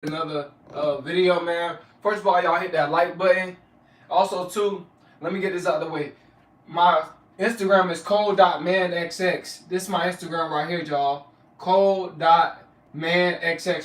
Another video, man. First of all, y'all hit that like button. Also, too, let me get this out of the way. My Instagram is cole.manxx. This is my Instagram right here, y'all. Cole.manxx.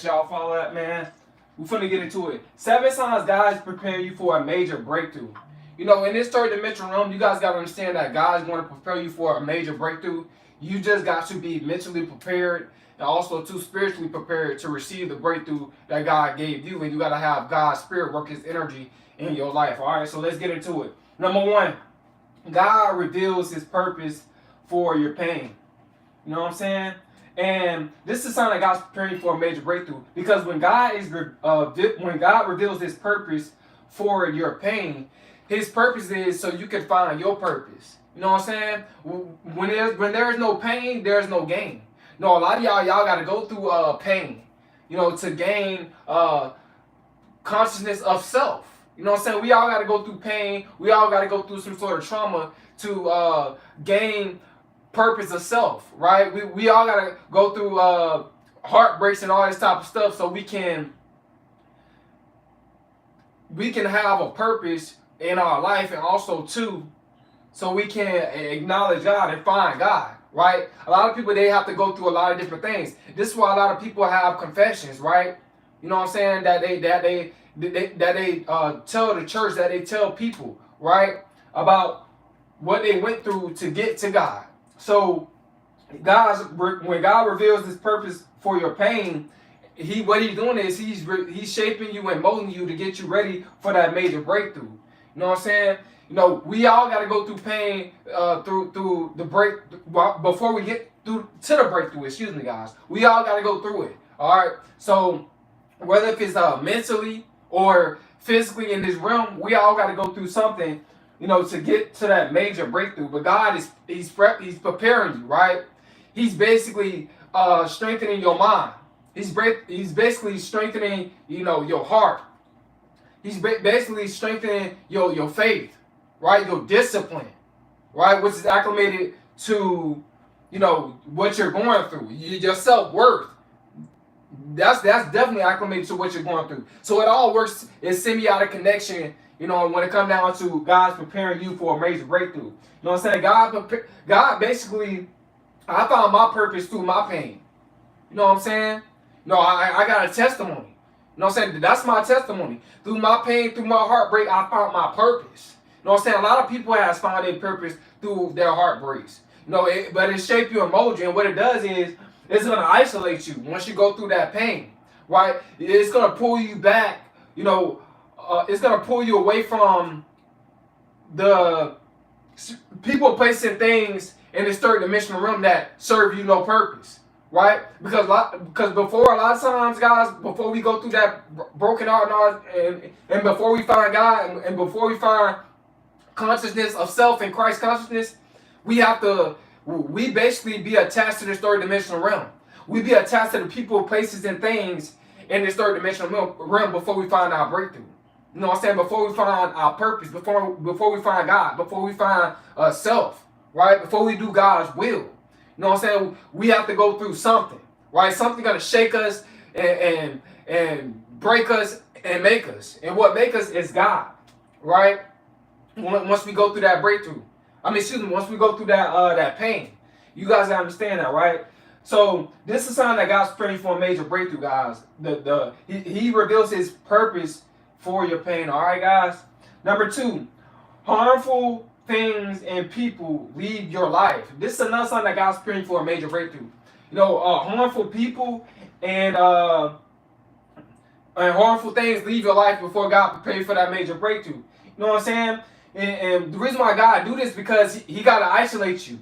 Y'all follow that, man. We finna get into it. 7 signs God's preparing you for a major breakthrough. You know, in this third dimensional realm, you guys gotta understand that God's going to prepare you for a major breakthrough. You just got to be mentally prepared and also too spiritually prepared to receive the breakthrough that God gave you. And you gotta have God's spirit work His energy in your life. All right, so let's get into it. Number one, God reveals His purpose for your pain. You know what I'm saying? And this is a sign that God's preparing you for a major breakthrough. Because when God reveals His purpose for your pain, His purpose is so you can find your purpose. You know what I'm saying? When there's no pain, there's no gain. No, a lot of y'all got to go through pain, you know, to gain consciousness of self. You know what I'm saying? We all got to go through pain. We all got to go through some sort of trauma to gain purpose of self, right? We all got to go through heartbreaks and all this type of stuff so we can have a purpose in our life, and also too so we can acknowledge God and find God. Right? A lot of people, they have to go through a lot of different things. This is why a lot of people have confessions, right? You know what I'm saying? That they tell the church, that they tell people, right, about what they went through to get to God. So when God reveals His purpose for your pain, what He's doing is He's shaping you and molding you to get you ready for that major breakthrough. You know what I'm saying? You know, we all got to go through pain through the break before we get through to the breakthrough. Excuse me, guys. We all got to go through it. All right. So whether if it's mentally or physically in this realm, we all got to go through something, you know, to get to that major breakthrough. But God is He's preparing you, right? He's basically strengthening your mind. He's basically strengthening, you know, your heart. He's basically strengthening your faith. Right, your discipline, right, which is acclimated to, you know, what you're going through, your self-worth. That's definitely acclimated to what you're going through. So it all works in symbiotic connection, you know, when it comes down to God's preparing you for a major breakthrough. You know what I'm saying? God basically, I found my purpose through my pain. You know what I'm saying? No, I got a testimony. You know what I'm saying? That's my testimony. Through my pain, through my heartbreak, I found my purpose. You know what I'm saying? A lot of people have found their purpose through their heartbreaks. You know, but it shapes you and molds you. And what it does is, it's going to isolate you once you go through that pain, right? It's going to pull you back, you know, it's going to pull you away from the people, placing things in this third dimensional realm that serve you no purpose, right? Because before, a lot of times, guys, before we go through that broken heart and before we find God and before we find consciousness of self and Christ consciousness, we basically be attached to this third dimensional realm. We be attached to the people, places, and things in this third dimensional realm before we find our breakthrough. You know what I'm saying? Before we find our purpose, before we find God, before we find self, right? Before we do God's will. You know what I'm saying? We have to go through something, right? Something gonna shake us and break us and make us. And what make us is God, right? Once we go through that breakthrough, once we go through that pain, you guys gotta understand that, right? So this is a sign that God's praying for a major breakthrough, guys. He reveals His purpose for your pain. All right, guys. Number 2, harmful things and people leave your life. This is another sign that God's praying for a major breakthrough. You know, harmful people and harmful things leave your life before God prepares you for that major breakthrough. You know what I'm saying? And the reason why God do this because He got to isolate you,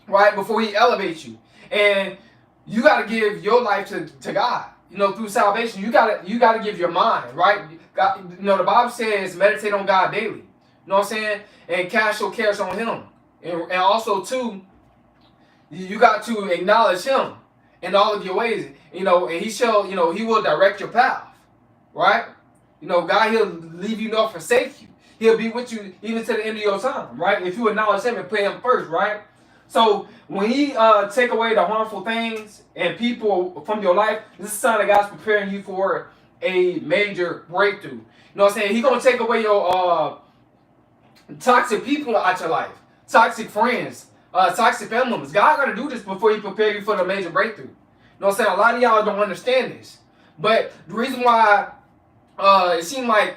right, before He elevates you. And you got to give your life to God. You know, through salvation, you got to give your mind, right? God, you know, the Bible says meditate on God daily. You know what I'm saying? And cast your cares on Him. And also too, you got to acknowledge Him in all of your ways. You know, and He will direct your path, right? You know, God, He'll leave you nor forsake you. He'll be with you even to the end of your time, right? If you acknowledge Him and put Him first, right? So when He take away the harmful things and people from your life, this is a sign that God's preparing you for a major breakthrough. You know what I'm saying? He gonna take away your toxic people out your life, toxic friends, toxic family members. God gonna do this before He prepare you for the major breakthrough. You know what I'm saying? A lot of y'all don't understand this, but the reason why it seems like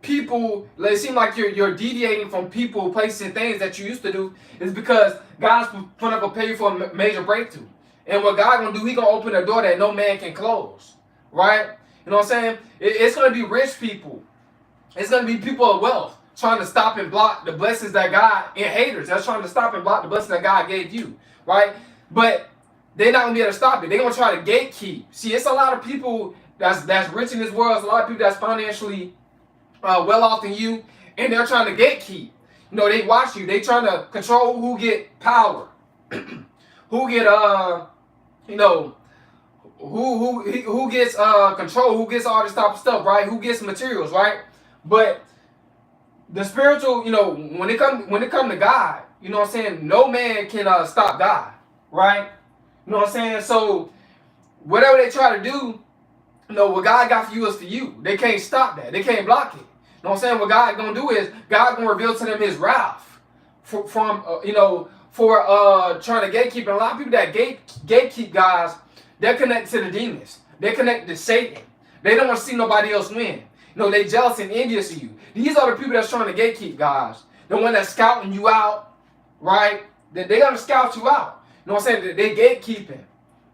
it seems like you're deviating from people, places, and things that you used to do is because God's gonna prepare you for a major breakthrough. And what God gonna do, He gonna open a door that no man can close, right? You know what I'm saying? It's gonna be rich people. It's gonna be people of wealth trying to stop and block the blessings that God, and haters that's trying to stop and block the blessings that God gave you, right? But they're not gonna be able to stop it. They're gonna try to gatekeep. See, it's a lot of people that's rich in this world. It's a lot of people that's financially well off than you, and they're trying to gatekeep. You know, they watch you. They trying to control who get power, who get you know, who gets control, who gets all this type of stuff, right? Who gets materials, right? But the spiritual, you know, when it come to God, you know what I'm saying, no man can stop God, right? You know what I'm saying? So whatever they try to do, you know, what God got for you is for you. They can't stop that. They can't block it. You know what I'm saying? What God gonna do is God gonna reveal to them His wrath from you know, for trying to gatekeep. And a lot of people that gatekeep, guys, they're connected to the demons. They're connected to Satan. They don't want to see nobody else win. You know, they jealous and envious of you. These are the people that's trying to gatekeep, guys. The one that's scouting you out, right? They gonna scout you out. You know what I'm saying? They gatekeeping.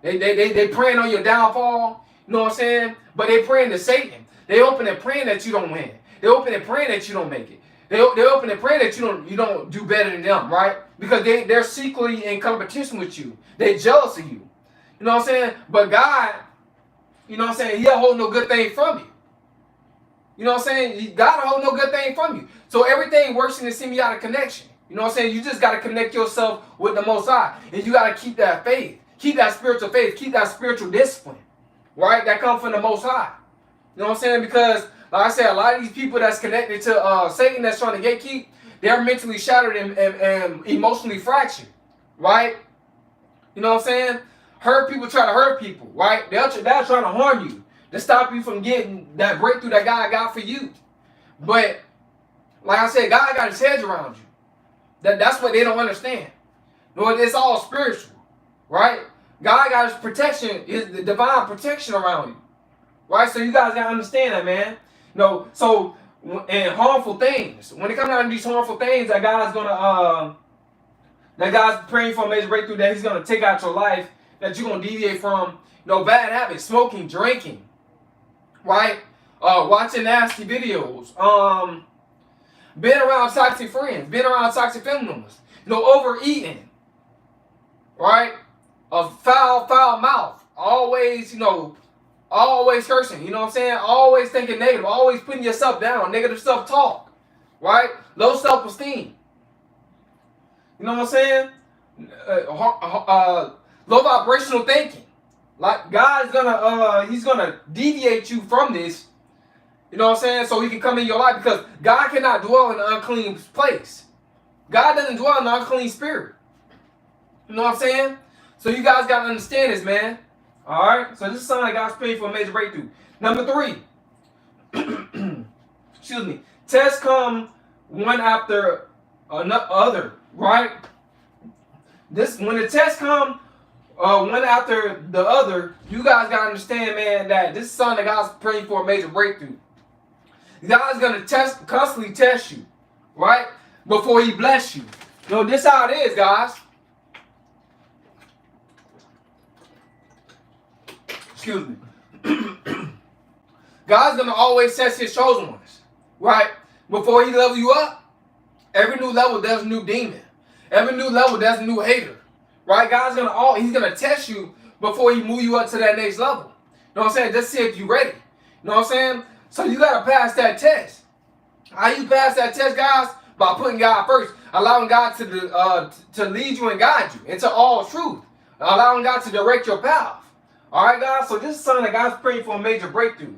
They praying on your downfall. You know what I'm saying? But they praying to Satan. They open and praying that you don't win. They open and praying that you don't make it. They open and praying that you don't do better than them, right? Because they're secretly in competition with you. They're jealous of you. You know what I'm saying? But God, you know what I'm saying, He'll hold no good thing from you. You know what I'm saying? God will hold no good thing from you. So everything works in a semiotic connection. You know what I'm saying? You just got to connect yourself with the Most High. And you got to keep that faith. Keep that spiritual faith. Keep that spiritual discipline. Right? That comes from the Most High. You know what I'm saying? Because, like I said, a lot of these people that's connected to Satan that's trying to gatekeep, they're mentally shattered and emotionally fractured. Right? You know what I'm saying? Hurt people try to hurt people. Right? They're trying to harm you, to stop you from getting that breakthrough that God got for you. But, like I said, God got His hedge around you. That's what they don't understand. No, it's all spiritual, right? God got His protection, His divine protection around you, right? So you guys got to understand that, man. You know, so, and harmful things. When it comes down to these harmful things that God's praying for a major breakthrough, that He's going to take out your life, that you're going to deviate from, you know, bad habits, smoking, drinking, right? Watching nasty videos, being around toxic friends, being around toxic family members, you know, overeating, right? A foul mouth, always, you know, always cursing, you know what I'm saying? Always thinking negative, always putting yourself down, negative self-talk, right? Low self-esteem. You know what I'm saying? Low vibrational thinking. Like God is gonna, He's gonna deviate you from this. You know what I'm saying? So He can come in your life, because God cannot dwell in an unclean place. God doesn't dwell in an unclean spirit. You know what I'm saying? So you guys got to understand this, man. All right? So this is something that God's praying for a major breakthrough. Number 3. Excuse me. Tests come one after another, right? When the tests come one after the other, you guys got to understand, man, that this is something that God's praying for a major breakthrough. God's going to constantly test you, right? Before He bless you. You know, this how it is, guys. Excuse me. God's going to always test His chosen ones, right? Before He level you up, every new level, there's a new demon. Every new level, there's a new hater, right? He's going to test you before He move you up to that next level. You know what I'm saying? Just see if you're ready. You know what I'm saying? So you got to pass that test. How you pass that test, guys? By putting God first. Allowing God to lead you and guide you into all truth. Allowing God to direct your path. All right, guys? So this is something that God's praying for a major breakthrough.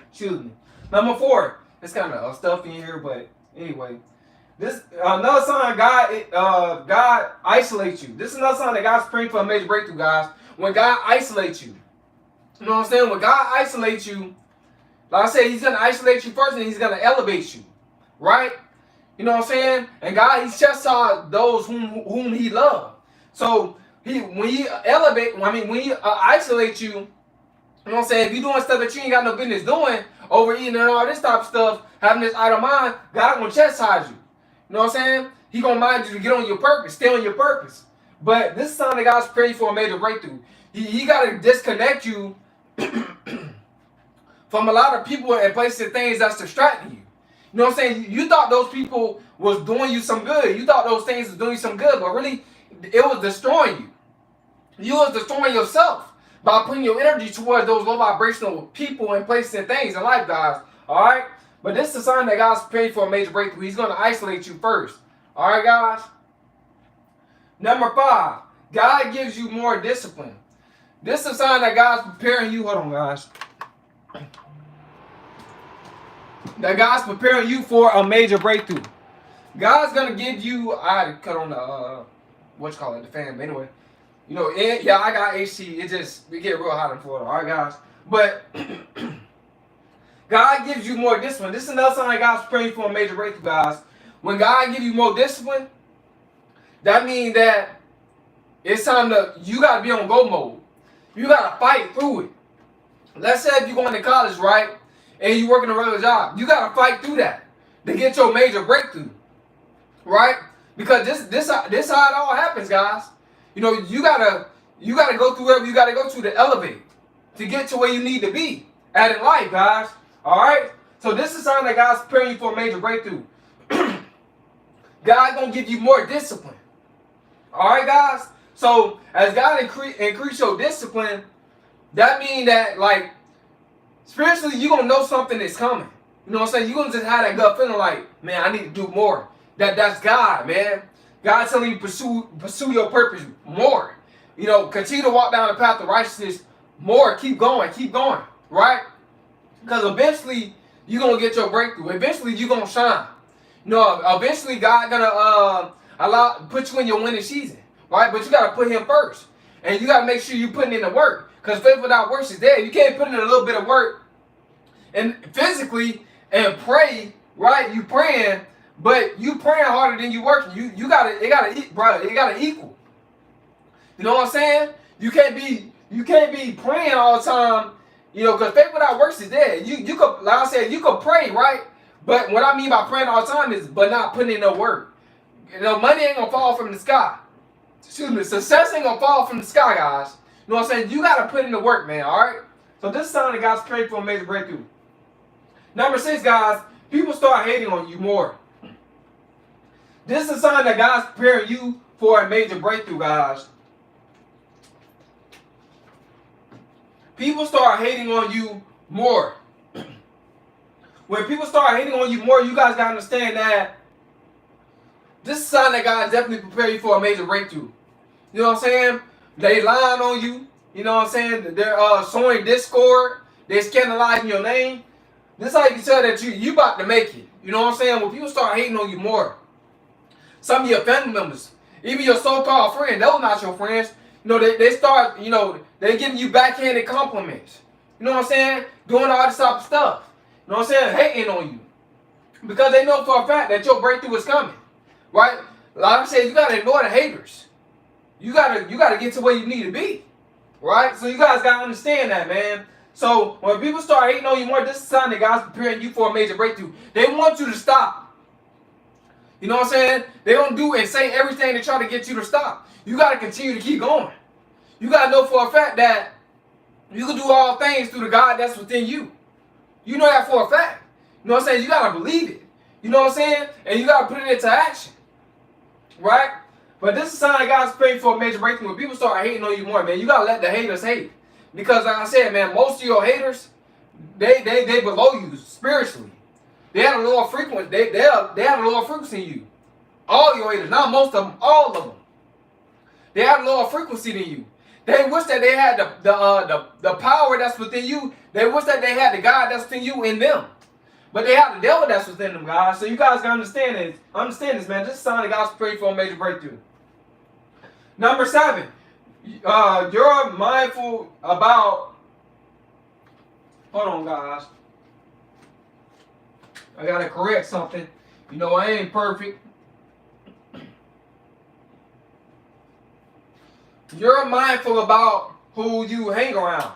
Excuse me. Number 4. It's kind of stuffy in here, but anyway. This another sign God isolates you. This is another sign that God's praying for a major breakthrough, guys. When God isolates you. You know what I'm saying? When God isolates you, like I said, he's going to isolate you first and he's going to elevate you. Right? You know what I'm saying? And God, he chastises those whom he loves. So when he when he isolates you, you know what I'm saying? If you're doing stuff that you ain't got no business doing, overeating and all this type of stuff, having this idle mind, God gonna chastise you. You know what I'm saying? He gonna mind you to get on your purpose, stay on your purpose. But this is something that God's praying for a major breakthrough. He gotta disconnect you from a lot of people and places and things that's distracting you. You know what I'm saying? You thought those people was doing you some good. You thought those things was doing you some good, but really, it was destroying you. You was destroying yourself by putting your energy towards those low vibrational people and places and things in life, guys. All right? But this is a sign that God's praying for a major breakthrough. He's going to isolate you first. All right, guys? Number 5, God gives you more discipline. This is a sign that God's preparing you. Hold on, guys. That God's preparing you for a major breakthrough. God's going to give you, I had to cut on the, the fan, but anyway. You know, I got AC. It get real hot in Florida. All right, guys. But God gives you more discipline. This is another sign that God's praying for a major breakthrough, guys. When God gives you more discipline, that means that it's time you got to be on go mode. You got to fight through it. Let's say if you're going to college, right, and you're working a regular job, you got to fight through that to get your major breakthrough, right? Because this how it all happens, guys. You know, you gotta go through wherever you gotta go to elevate, to get to where you need to be at in life, guys. All right. So this is something that God's preparing you for a major breakthrough. God's gonna give you more discipline. All right, guys. So as God increase your discipline, that means that like spiritually you're gonna know something is coming. You know what I'm saying? You're gonna just have that gut feeling like, man, I need to do more. That's God, man. God's telling you pursue your purpose more. You know, continue to walk down the path of righteousness more. Keep going, right? Because eventually you're gonna get your breakthrough. Eventually you're gonna shine. You know, eventually God gonna put you in your winning season, right? But you gotta put Him first, and you gotta make sure you're putting in the work. Because faith without works is dead. You can't put in a little bit of work and physically and pray, right? You praying. But you praying harder than you working. It gotta equal. You know what I'm saying? You can't be praying all the time, you know, because faith without works is dead. You could, like I said, you could pray, right? But what I mean by praying all the time is but not putting in no work. You know, money ain't gonna fall from the sky. Excuse me, success ain't gonna fall from the sky, guys. You know what I'm saying? You gotta put in the work, man, alright? So this is something that God's praying for a major breakthrough. Number 6, guys, people start hating on you more. This is a sign that God's preparing you for a major breakthrough, guys. People start hating on you more. When people start hating on you more, you guys gotta understand that this is a sign that God definitely prepared you for a major breakthrough. You know what I'm saying? They lying on you. You know what I'm saying? They're sowing discord. They're scandalizing your name. This is how you can tell that you about to make it. You know what I'm saying? When people start hating on you more. Some of your family members, even your so-called friends, those not your friends. You know, they start, you know, they giving you backhanded compliments. You know what I'm saying? Doing all this type of stuff. You know what I'm saying? Hating on you. Because they know for a fact that your breakthrough is coming. Right? Like I said, you gotta ignore the haters. You gotta get to where you need to be. Right? So you guys gotta understand that, man. So when people start hating on you more, this is a sign that God's preparing you for a major breakthrough. They want you to stop. You know what I'm saying? They don't do and say everything to try to get you to stop. You got to continue to keep going. You got to know for a fact that you can do all things through the God that's within you. You know that for a fact. You know what I'm saying? You got to believe it. You know what I'm saying? And you got to put it into action. Right? But this is a sign that God's praying for a major breakthrough. When people start hating on you more, man, you got to let the haters hate. Because like I said, man, most of your haters, they below you spiritually. They had a lower frequency. They had a lower frequency than you. All your haters, not most of them, all of them. They had a lower frequency than you. They wish that they had the power that's within you. They wish that they had the God that's within you in them. But they have the devil that's within them, guys. So you guys gotta understand this. Understand this, man. This is a sign that God's praying for a major breakthrough. Number 7, you're mindful about Hold on, guys. I gotta correct something. You know, I ain't perfect. You're mindful about who you hang around.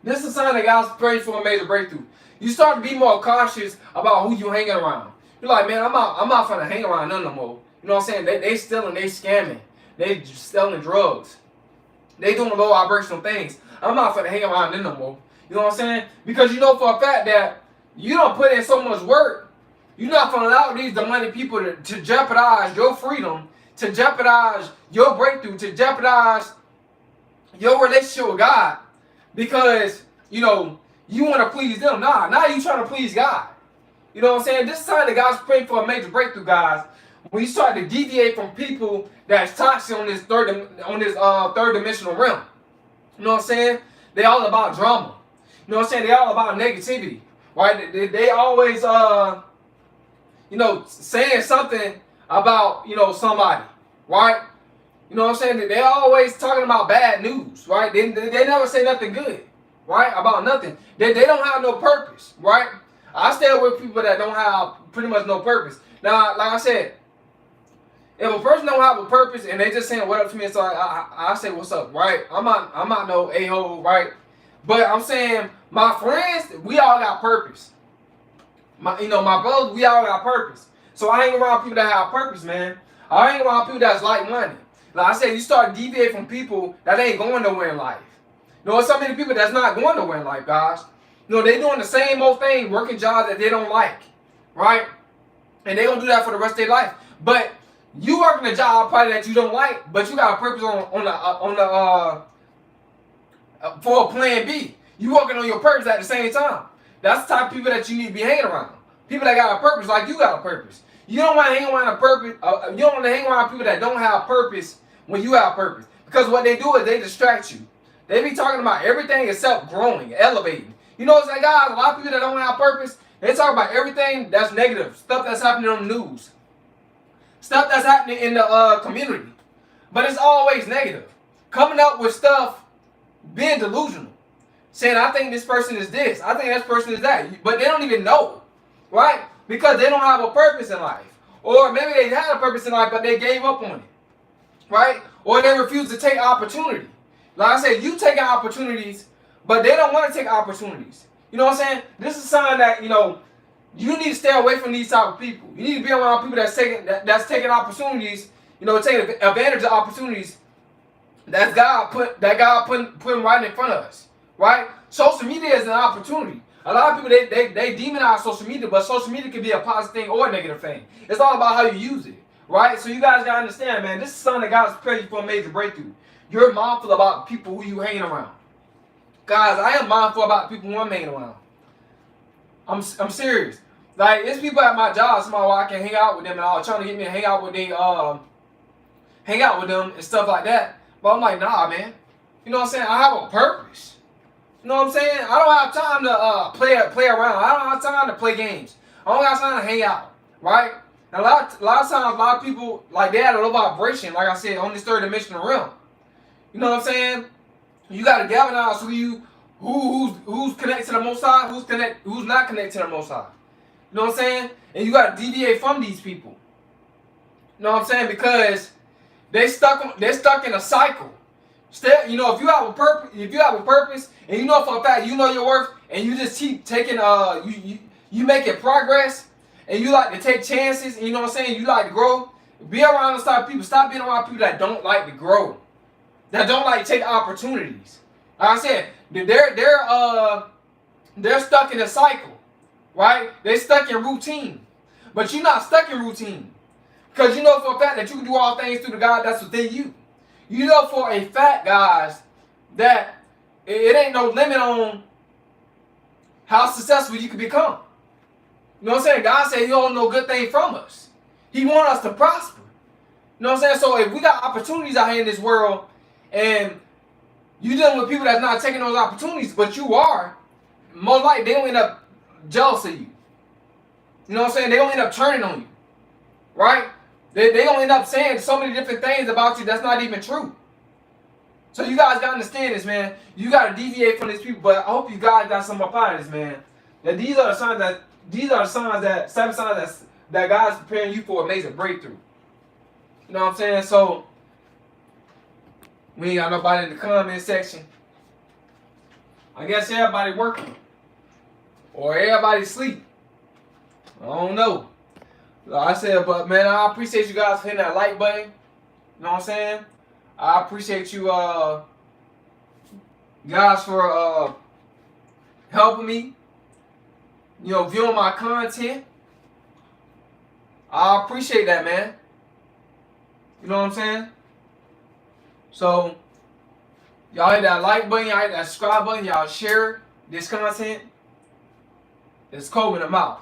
This is a sign that God's praying for a major breakthrough. You start to be more cautious about who you hanging around. You're like, man, I'm not finna hang around none no more. You know what I'm saying? They stealing, they scamming, they selling drugs. They doing low vibrational things. I'm not finna hang around them no more. You know what I'm saying? Because you know for a fact that you don't put in so much work. You're not finna allow these demonic people to jeopardize your freedom, to jeopardize your breakthrough, to jeopardize your relationship with God. Because, you know, you want to please them. Nah, now you trying to please God. You know what I'm saying? This is time that God's praying for a major breakthrough, guys. When you start to deviate from people that's toxic on this third dimensional realm. You know what I'm saying? They all about drama. You know what I'm saying? They all about negativity. Right? They always you know, saying something about, you know, somebody. Right? You know what I'm saying? They always talking about bad news, right? They never say nothing good, right? About nothing. They don't have no purpose, right? I stay with people that don't have pretty much no purpose. Now, like I said, if a person don't have a purpose and they just saying what up to me, so I say what's up, right? I'm not no a-hole, right? But I'm saying my friends, we all got purpose. My brothers, we all got purpose. So I hang around people that have purpose, man. I hang around people that's like money. Like I said, you start deviating from people that ain't going nowhere in life. You know, there's so many people that's not going nowhere in life, guys. You know, they doing the same old thing, working jobs that they don't like, right? And they gonna do that for the rest of their life. But you working a job probably that you don't like, but you got a purpose for a plan B. You working on your purpose at the same time. That's the type of people that you need to be hanging around. People that got a purpose, like you got a purpose. You don't want to hang around a purpose. You don't want to hang around people that don't have purpose when you have purpose. Because what they do is they distract you. They be talking about everything except growing, elevating. You know, it's like, guys, a lot of people that don't have purpose, they talk about everything that's negative, stuff that's happening on the news, stuff that's happening in the community. But it's always negative. Coming up with stuff, being delusional. Saying, I think this person is this, I think this person is that. But they don't even know, right? Because they don't have a purpose in life. Or maybe they had a purpose in life, but they gave up on it, right? Or they refuse to take opportunity. Like I said, you taking opportunities, but they don't want to take opportunities. You know what I'm saying? This is a sign that, you know, you need to stay away from these type of people. You need to be around people that's taking opportunities, you know, taking advantage of opportunities that God put right in front of us, right? Social media is an opportunity. A lot of people, they demonize social media, but social media can be a positive thing or a negative thing. It's all about how you use it, right? So you guys got to understand, man, this is something that God's preparing you for a major breakthrough. You're mindful about people who you hanging around. Guys, I am mindful about people who I'm hanging around. I'm serious. Like, it's people at my job, somebody where I can hang out with them and all, trying to get me to hang out with them and stuff like that. But I'm like, nah, man. You know what I'm saying? I have a purpose. You know what I'm saying? I don't have time to play around. I don't have time to play games. I don't have time to hang out, right? And a lot of times, a lot of people, like, they had a low vibration, like I said, on this third dimensional realm. You know what I'm saying? You got to galvanize who's connected to the Most High, who's not connected to the Most High. You know what I'm saying? And you got to deviate from these people. You know what I'm saying? Because they're stuck in a cycle. You know, if you have a purpose, and you know for a fact you know your worth, and you just keep taking you making progress, and you like to take chances, and you know what I'm saying, you like to grow, be around those type of people. Stop being around people that don't like to grow, that don't like to take opportunities. Like I said, they're stuck in a cycle, right? They're stuck in routine. But you're not stuck in routine. Because you know for a fact that you can do all things through the God that's within you. You know for a fact, guys, that it ain't no limit on how successful you can become. You know what I'm saying? God said He don't know good thing from us. He want us to prosper. You know what I'm saying? So if we got opportunities out here in this world, and you dealing with people that's not taking those opportunities, but you are, most likely they don't end up jealous of you. You know what I'm saying? They don't end up turning on you. Right? They don't end up saying so many different things about you that's not even true. So you guys gotta understand this, man. You gotta deviate from these people, but I hope you guys got some up out of this, man. That these are the signs that 7 signs that God's preparing you for a major breakthrough. You know what I'm saying? So we ain't got nobody in the comment section. I guess everybody working. Or everybody sleep. I don't know. Like I said, but man, I appreciate you guys hitting that like button. You know what I'm saying? I appreciate you guys for helping me. You know, viewing my content. I appreciate that, man. You know what I'm saying? So y'all hit that like button, y'all hit that subscribe button, y'all share this content. It's Coleman, I'm out.